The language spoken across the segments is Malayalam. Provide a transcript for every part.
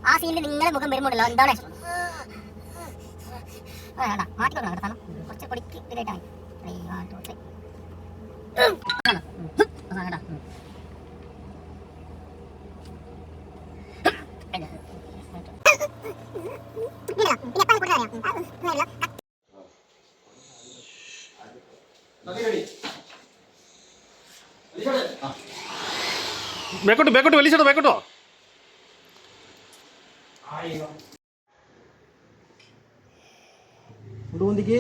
ആ സീനിൽ നിങ്ങളെ മുഖം വരുമ്പോഴല്ലോ എന്താണ് മാറ്റി കൊടുക്കണം കുറച്ച് പൊടിക്ക് ഇതിലായിട്ടാണ് ബാക്കോട്ട് വലിച്ചോ ബാക്കോട്ടോ കൊണ്ടുപോന്തിക്ക്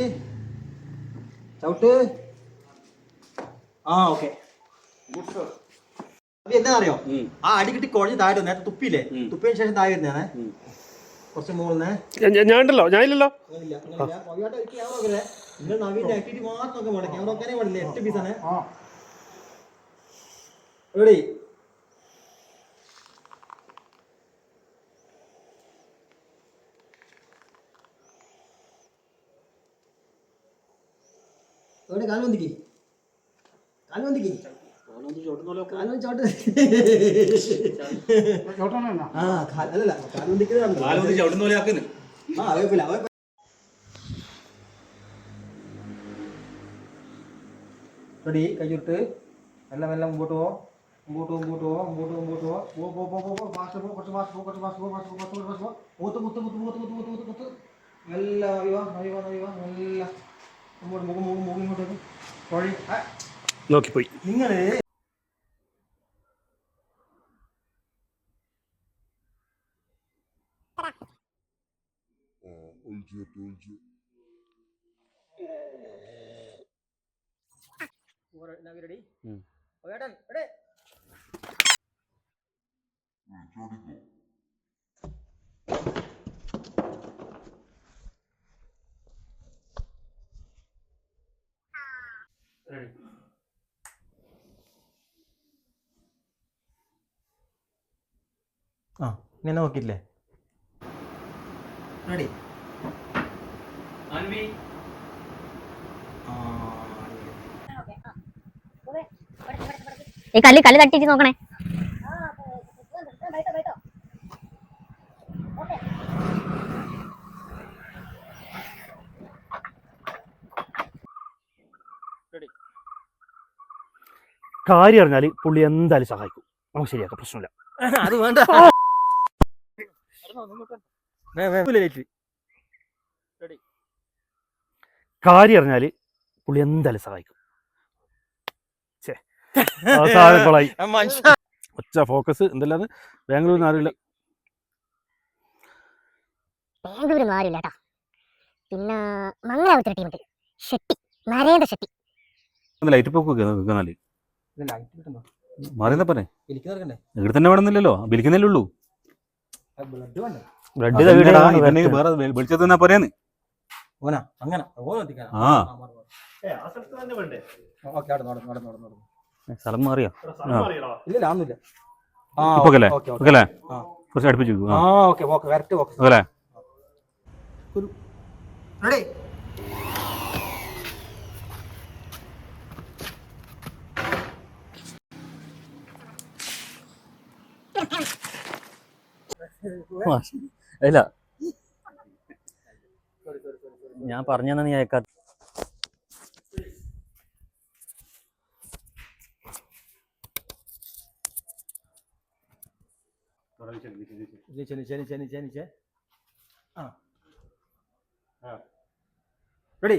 ചവിട്ട്. ആ ഓക്കെ. എന്താ അറിയോ, ആ അടി കിട്ടി കുഴഞ്ഞ് താഴെ നേരത്തെ തുപ്പിയില്ലേ, തുപ്പിയതിന് ശേഷം താഴെ വരുന്നേ കുറച്ച് മുകളിൽ ഞാനില്ലല്ലോ നിങ്ങൾ നവീന്റെ ആക്ടിവിറ്റി മാത്രം നോക്കാൻ പാടില്ല, ക്യാമറ നോക്കാനേ പാടില്ല. 8 പീസാണ്. റെഡി. എവിടെ കാൽവന്തിക്ക് റെഡി. കൈചുട്ട് മെല്ലെ മെല്ലെ മുമ്പോട്ട് പോ, നോക്കിപ്പോയി. നിങ്ങള് ready? Ready? ആ ഇങ്ങനെ നോക്കിയില്ലേ? റെഡി. ഈ കല്ല് തട്ടിട്ട് നോക്കണേ. കാര്യം അറിഞ്ഞാല് പുള്ളി എന്തായാലും സഹായിക്കും. നമുക്ക് ശരിയാക്കാം, പ്രശ്നമില്ല. അത് വേണ്ട. കാര്യം അറിഞ്ഞാല് പുള്ളി എന്തായാലും സഹായിക്കും. ഒച്ച ഫോക്കസ് എന്തെല്ലാം ബാംഗ്ലൂരിൽ ആരില്ല. ബാംഗ്ലൂരിൽ ആരില്ല കേട്ടാ. പിന്നെ മംഗലാപുരത്തെ ടീമുണ്ട്, ഷെട്ടി, നരേന്ദ്ര ഷെട്ടി. ലൈറ്റ് പോക്ക് മാറിയെന്നാ പറഞ്ഞേ. ഇവിടെ തന്നെ വേണമെന്നില്ലല്ലോ, ബിലിക്കുന്നല്ലേ ഉള്ളൂ. ബ്ലഡ് വേറെ വെളിച്ചത്ത് തന്നെ പോരേന്ന്. സ്ഥലം മാറിയോ? കുറച്ച് അടുപ്പിച്ചു. ഇല്ല, ഞാൻ പറഞ്ഞെന്നാ നീ അയക്കാത്ത. റെഡി.